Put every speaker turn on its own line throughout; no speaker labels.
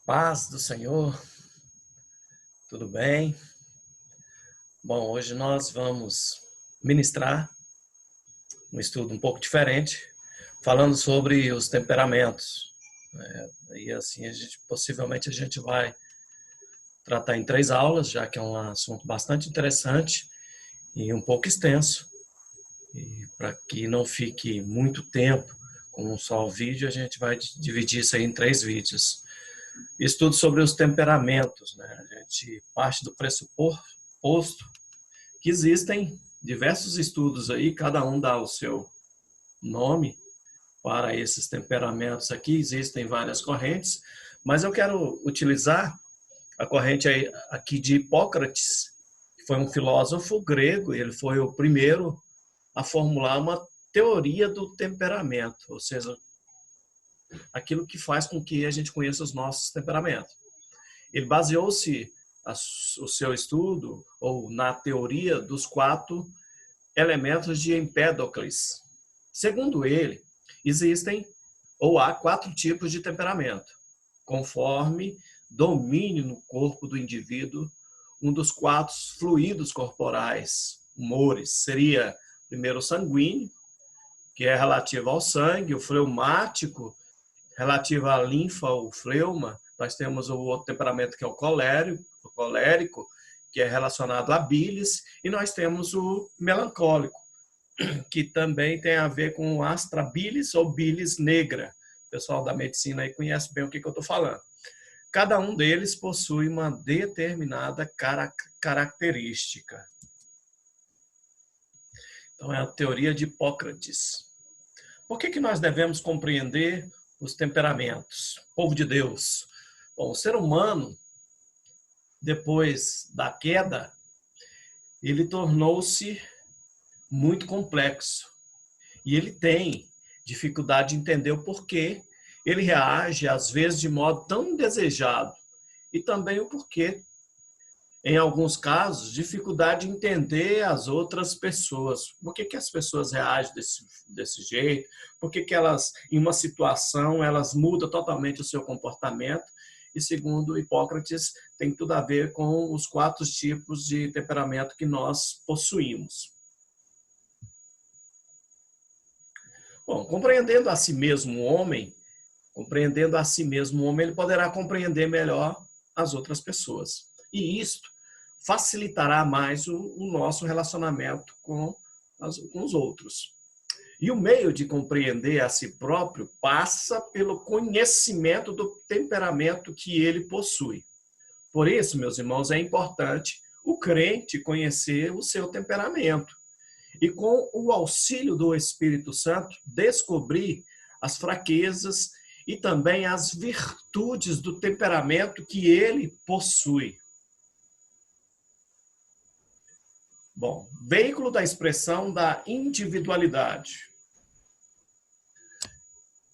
Paz do Senhor, tudo bem? Bom, hoje nós vamos ministrar um estudo um pouco diferente, falando sobre os temperamentos. E assim, possivelmente a gente vai tratar em 3 aulas, já que é um assunto bastante interessante e um pouco extenso. E para que não fique muito tempo com um só vídeo, a gente vai dividir isso aí em 3 vídeos. Estudo sobre os temperamentos, né? A gente parte do pressuposto que existem diversos estudos aí, cada um dá o seu nome para esses temperamentos aqui, existem várias correntes, mas eu quero utilizar a corrente aqui de Hipócrates, que foi um filósofo grego, ele foi o primeiro a formular uma teoria do temperamento, ou seja, aquilo que faz com que a gente conheça os nossos temperamentos. Ele baseou-se o seu estudo ou na teoria dos 4 elementos de Empédocles. Segundo ele, existem ou há 4 tipos de temperamento, conforme domine no corpo do indivíduo um dos 4 fluidos corporais, humores. Seria primeiro o sanguíneo, que é relativo ao sangue, o fleumático, relativo à linfa ou fleuma. Nós temos o outro temperamento que é o colérico, que é relacionado à bilis, e nós temos o melancólico, que também tem a ver com astrabilis ou bilis negra. O pessoal da medicina aí conhece bem o que eu estou falando. Cada um deles possui uma determinada característica. Então, é a teoria de Hipócrates. Por que nós devemos compreender os temperamentos? Povo de Deus. Bom, o ser humano, depois da queda, ele tornou-se muito complexo. E ele tem dificuldade de entender o porquê ele reage, às vezes, de modo tão indesejado. E também o porquê, em alguns casos, dificuldade de entender as outras pessoas. Por que as pessoas reagem desse jeito? Por que elas, em uma situação, elas mudam totalmente o seu comportamento? E, segundo Hipócrates, tem tudo a ver com os 4 tipos de temperamento que nós possuímos. Bom, compreendendo a si mesmo o homem, ele poderá compreender melhor as outras pessoas. E isto facilitará mais o nosso relacionamento com os outros. E o meio de compreender a si próprio passa pelo conhecimento do temperamento que ele possui. Por isso, meus irmãos, é importante o crente conhecer o seu temperamento e, com o auxílio do Espírito Santo, descobrir as fraquezas e também as virtudes do temperamento que ele possui. Bom, veículo da expressão da individualidade.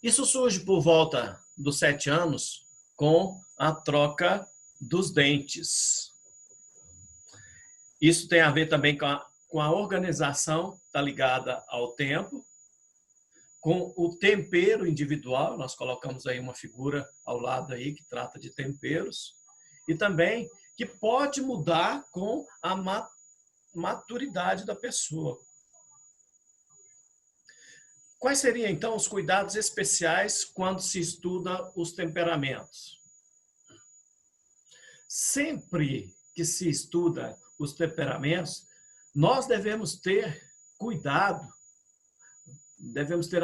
Isso surge por volta dos 7 anos com a troca dos dentes. Isso tem a ver também com a organização, está ligada ao tempo, com o tempero individual, nós colocamos aí uma figura ao lado aí que trata de temperos, e também que pode mudar com a maturidade da pessoa. Quais seriam, então, os cuidados especiais quando se estuda os temperamentos? Sempre que se estuda os temperamentos, nós devemos ter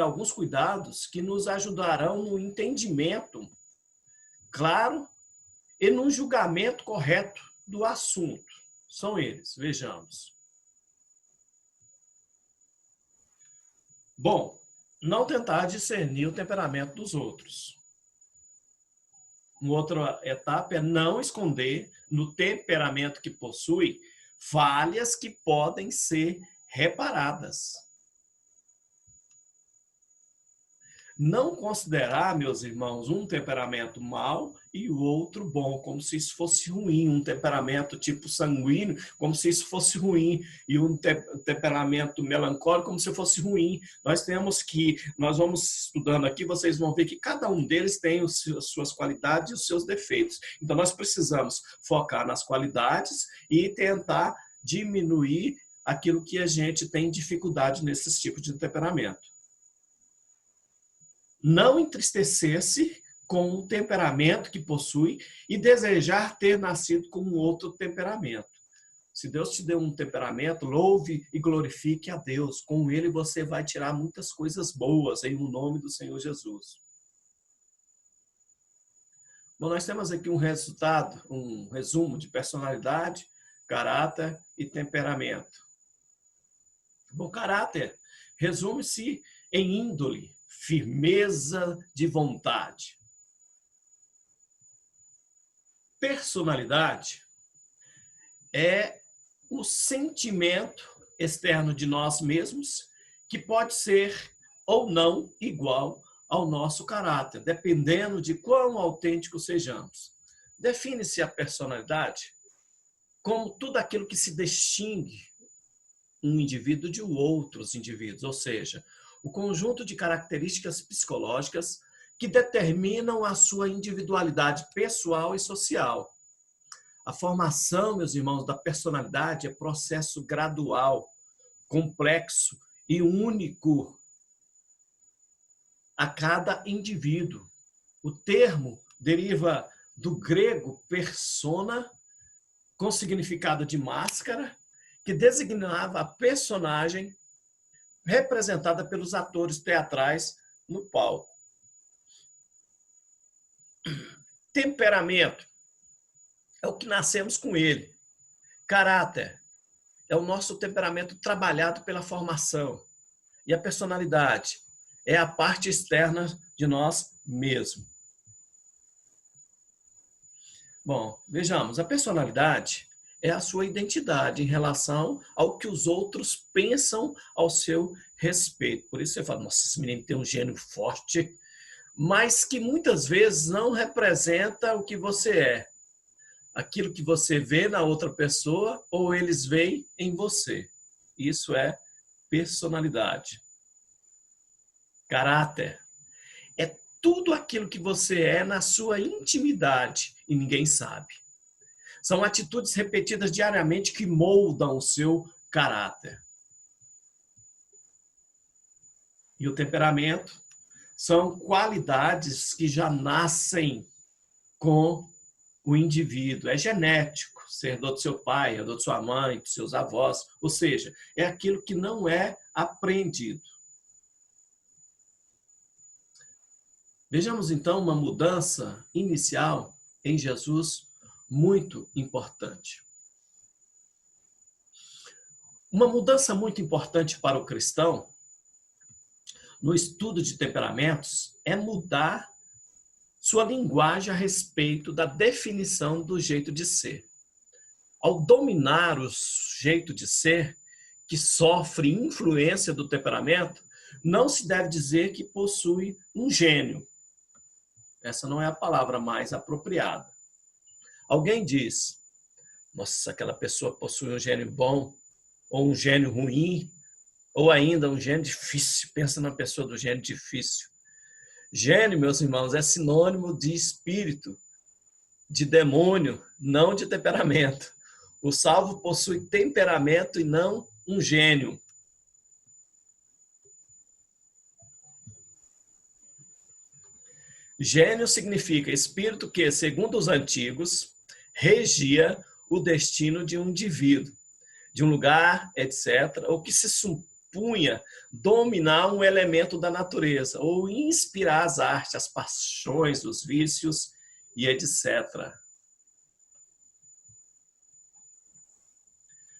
alguns cuidados que nos ajudarão no entendimento claro e no julgamento correto do assunto. São eles, vejamos. Bom, não tentar discernir o temperamento dos outros. Uma outra etapa é não esconder no temperamento que possui falhas que podem ser reparadas. não considerar, meus irmãos, um temperamento mau e o outro bom, como se isso fosse ruim, um temperamento tipo sanguíneo, como se isso fosse ruim, e um temperamento melancólico, como se fosse ruim. Nós vamos estudando aqui, vocês vão ver que cada um deles tem as suas qualidades e os seus defeitos. Então, nós precisamos focar nas qualidades e tentar diminuir aquilo que a gente tem dificuldade nesses tipos de temperamento. Não entristecer-se com o temperamento que possui e desejar ter nascido com um outro temperamento. Se Deus te deu um temperamento, louve e glorifique a Deus. Com ele você vai tirar muitas coisas boas em nome do Senhor Jesus. Bom, nós temos aqui um resumo de personalidade, caráter e temperamento. Bom, caráter resume-se em índole, firmeza de vontade. Personalidade é o sentimento externo de nós mesmos que pode ser ou não igual ao nosso caráter, dependendo de quão autênticos sejamos. Define-se a personalidade como tudo aquilo que se distingue um indivíduo de outros indivíduos, ou seja, o conjunto de características psicológicas que determinam a sua individualidade pessoal e social. A formação, meus irmãos, da personalidade é processo gradual, complexo e único a cada indivíduo. O termo deriva do grego persona, com significado de máscara, que designava a personagem representada pelos atores teatrais no palco. Temperamento é o que nascemos com ele. Caráter é o nosso temperamento trabalhado pela formação. E a personalidade é a parte externa de nós mesmos. Bom, vejamos, a personalidade é a sua identidade em relação ao que os outros pensam ao seu respeito. Por isso você fala, nossa, esse menino tem um gênio forte, mas que muitas vezes não representa o que você é. Aquilo que você vê na outra pessoa ou eles veem em você. Isso é personalidade. Caráter é tudo aquilo que você é na sua intimidade e ninguém sabe. São atitudes repetidas diariamente que moldam o seu caráter. E o temperamento são qualidades que já nascem com o indivíduo. É genético, ser herdou do seu pai, herdou de sua mãe, dos seus avós. Ou seja, é aquilo que não é aprendido. Vejamos então uma mudança inicial em Jesus muito importante. Uma mudança muito importante para o cristão no estudo de temperamentos é mudar sua linguagem a respeito da definição do jeito de ser. Ao dominar o jeito de ser, que sofre influência do temperamento, não se deve dizer que possui um gênio. Essa não é a palavra mais apropriada. Alguém diz, nossa, aquela pessoa possui um gênio bom, ou um gênio ruim, ou ainda um gênio difícil. Pensa na pessoa do gênio difícil. Gênio, meus irmãos, é sinônimo de espírito, de demônio, não de temperamento. O salvo possui temperamento e não um gênio. Gênio significa espírito que, segundo os antigos, regia o destino de um indivíduo, de um lugar, etc., ou que se supunha dominar um elemento da natureza, ou inspirar as artes, as paixões, os vícios e etc.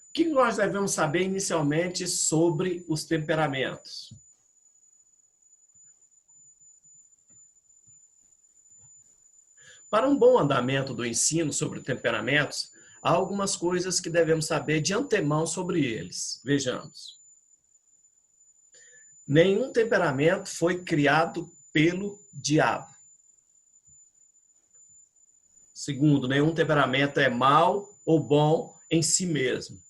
O que nós devemos saber inicialmente sobre os temperamentos? Para um bom andamento do ensino sobre temperamentos, há algumas coisas que devemos saber de antemão sobre eles. Vejamos. Nenhum temperamento foi criado pelo diabo. Segundo, nenhum temperamento é mau ou bom em si mesmo.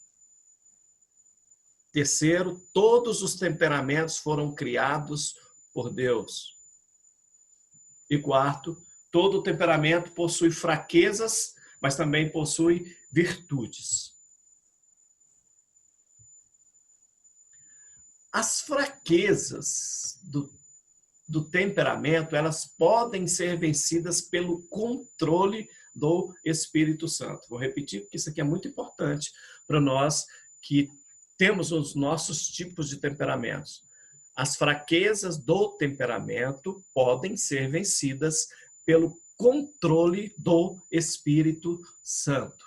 Terceiro, todos os temperamentos foram criados por Deus. E quarto, todo temperamento possui fraquezas, mas também possui virtudes. As fraquezas do temperamento, elas podem ser vencidas pelo controle do Espírito Santo. Vou repetir, porque isso aqui é muito importante para nós que temos os nossos tipos de temperamentos. As fraquezas do temperamento podem ser vencidas pelo controle do Espírito Santo.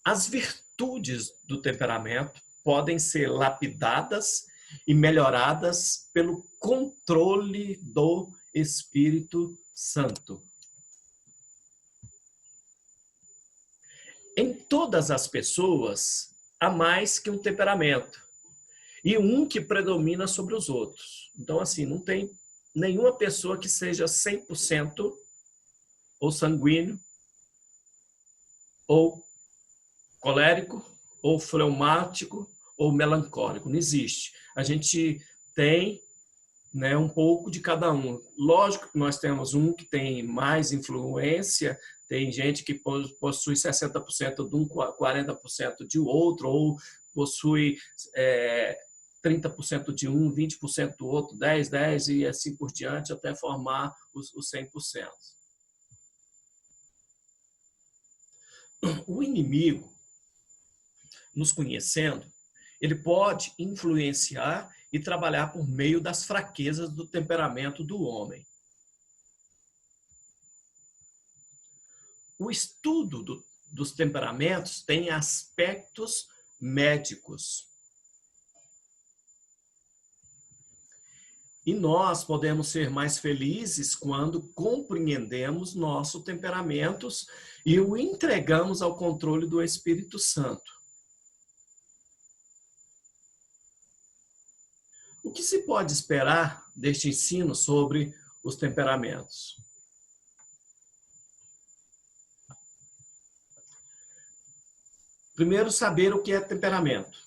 As virtudes do temperamento podem ser lapidadas e melhoradas pelo controle do Espírito Santo. Em todas as pessoas, há mais que um temperamento e um que predomina sobre os outros. Então, assim, não tem nenhuma pessoa que seja 100% ou sanguíneo, ou colérico, ou fleumático, ou melancólico. Não existe. A gente tem, né, um pouco de cada um. Lógico que nós temos um que tem mais influência, tem gente que possui 60% de um, 40% de outro, ou possui 30% de um, 20% do outro, 10 e assim por diante, até formar os 100%. O inimigo, nos conhecendo, ele pode influenciar e trabalhar por meio das fraquezas do temperamento do homem. O estudo dos temperamentos tem aspectos médicos. E nós podemos ser mais felizes quando compreendemos nossos temperamentos e o entregamos ao controle do Espírito Santo. O que se pode esperar deste ensino sobre os temperamentos? Primeiro, saber o que é temperamento.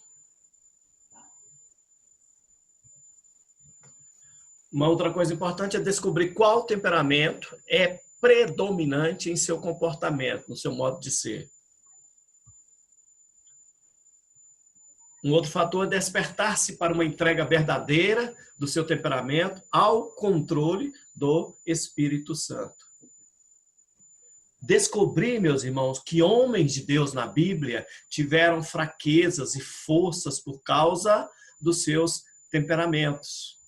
Uma outra coisa importante é descobrir qual temperamento é predominante em seu comportamento, no seu modo de ser. Um outro fator é despertar-se para uma entrega verdadeira do seu temperamento ao controle do Espírito Santo. Descobrir, meus irmãos, que homens de Deus na Bíblia tiveram fraquezas e forças por causa dos seus temperamentos.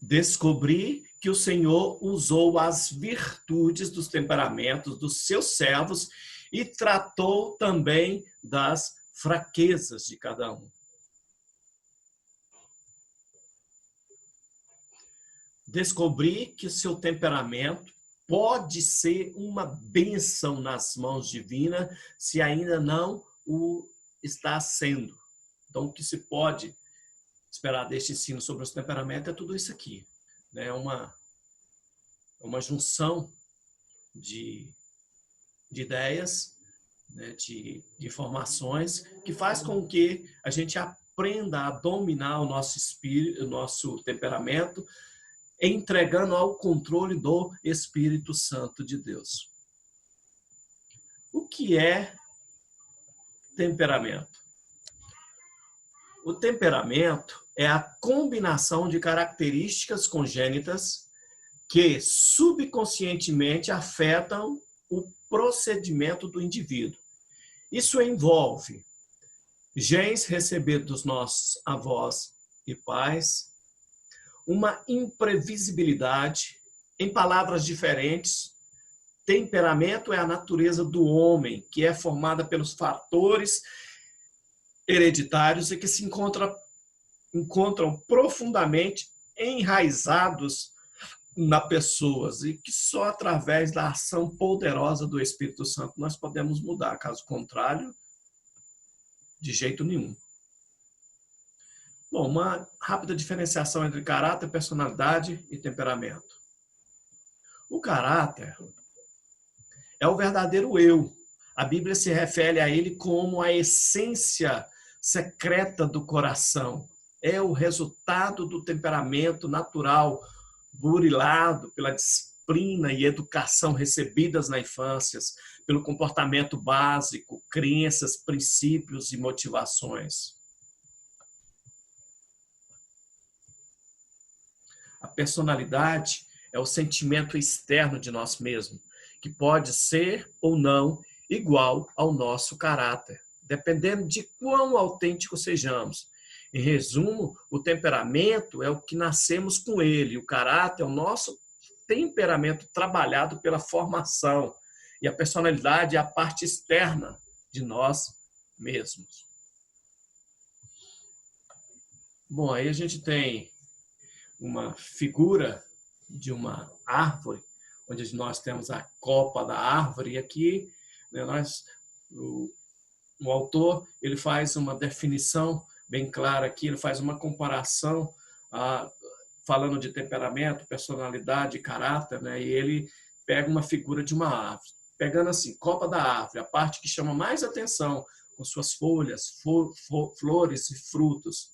Descobrir que o Senhor usou as virtudes dos temperamentos dos seus servos e tratou também das fraquezas de cada um. Descobrir que o seu temperamento pode ser uma bênção nas mãos divinas se ainda não o está sendo. Então, o que se pode esperar deste ensino sobre os temperamentos é tudo isso aqui. É uma junção de ideias, né, de informações, que faz com que a gente aprenda a dominar o nosso espírito, o nosso temperamento, entregando ao controle do Espírito Santo de Deus. O que é temperamento? O temperamento é a combinação de características congênitas que subconscientemente afetam o procedimento do indivíduo. Isso envolve genes recebidos dos nossos avós e pais, uma imprevisibilidade, em palavras diferentes, temperamento é a natureza do homem, que é formada pelos fatores hereditários e que se encontram profundamente enraizados na pessoas e que só através da ação poderosa do Espírito Santo nós podemos mudar. Caso contrário, de jeito nenhum. Bom, uma rápida diferenciação entre caráter, personalidade e temperamento. O caráter é o verdadeiro eu. A Bíblia se refere a ele como a essência secreta do coração. É o resultado do temperamento natural, burilado pela disciplina e educação recebidas na infância, pelo comportamento básico, crenças, princípios e motivações. A personalidade é o sentimento externo de nós mesmos, que pode ser ou não igual ao nosso caráter, dependendo de quão autênticos sejamos. Em resumo, o temperamento é o que nascemos com ele, o caráter é o nosso temperamento trabalhado pela formação, e a personalidade é a parte externa de nós mesmos. Bom, aí a gente tem uma figura de uma árvore, onde nós temos a copa da árvore, e aqui o autor ele faz uma definição bem clara aqui, ele faz uma comparação falando de temperamento, personalidade e caráter, né? E ele pega uma figura de uma árvore, pegando assim, copa da árvore, a parte que chama mais atenção, com suas folhas, flores e frutos.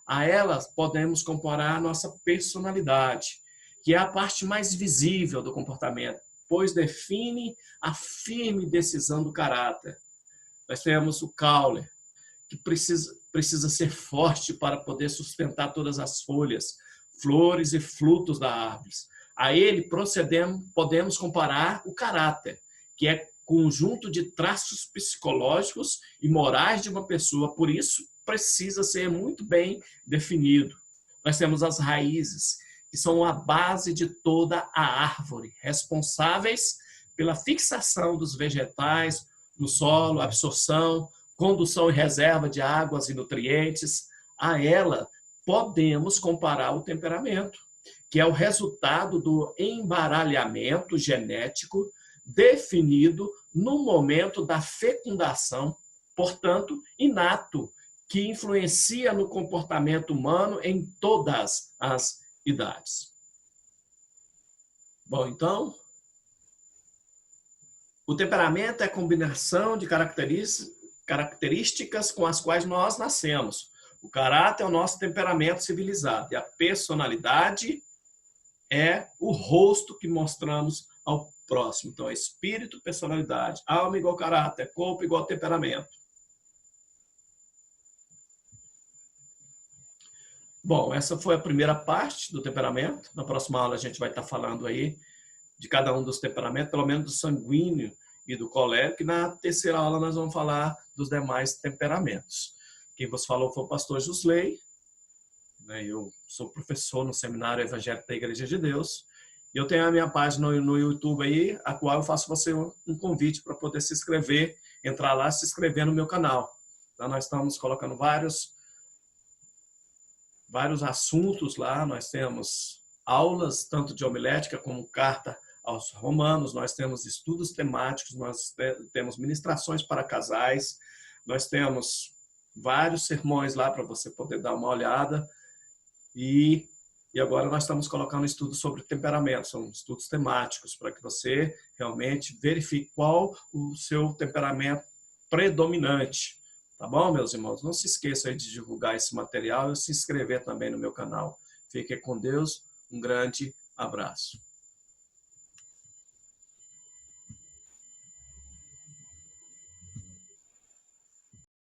A elas podemos comparar a nossa personalidade, que é a parte mais visível do comportamento, pois define a firme decisão do caráter. Nós temos o caule, que precisa ser forte para poder sustentar todas as folhas, flores e frutos da árvore. A ele podemos comparar o caráter, que é conjunto de traços psicológicos e morais de uma pessoa, por isso precisa ser muito bem definido. Nós temos as raízes, que são a base de toda a árvore, responsáveis pela fixação dos vegetais no solo, absorção, condução e reserva de águas e nutrientes. A ela podemos comparar o temperamento, que é o resultado do embaralhamento genético definido no momento da fecundação, portanto, inato, que influencia no comportamento humano em todas as idades. Bom, então, o temperamento é a combinação de características com as quais nós nascemos. O caráter é o nosso temperamento civilizado e a personalidade é o rosto que mostramos ao próximo. Então, é espírito, personalidade, alma igual caráter, corpo igual temperamento. Bom, essa foi a primeira parte do temperamento. Na próxima aula a gente vai estar falando aí de cada um dos temperamentos, pelo menos do sanguíneo e do colérico, e na terceira aula nós vamos falar dos demais temperamentos. Quem vos falou foi o pastor Jusley, eu sou professor no Seminário Evangélico da Igreja de Deus, e eu tenho a minha página no YouTube aí, a qual eu faço você um convite para poder se inscrever, entrar lá e se inscrever no meu canal. Então, nós estamos colocando vários assuntos lá, nós temos aulas, tanto de homilética como carta aos romanos, nós temos estudos temáticos, nós temos ministrações para casais, nós temos vários sermões lá para você poder dar uma olhada, e agora nós estamos colocando estudos sobre temperamento, são estudos temáticos, para que você realmente verifique qual o seu temperamento predominante. Tá bom, meus irmãos? Não se esqueça aí de divulgar esse material e se inscrever também no meu canal. Fique com Deus. Um grande abraço.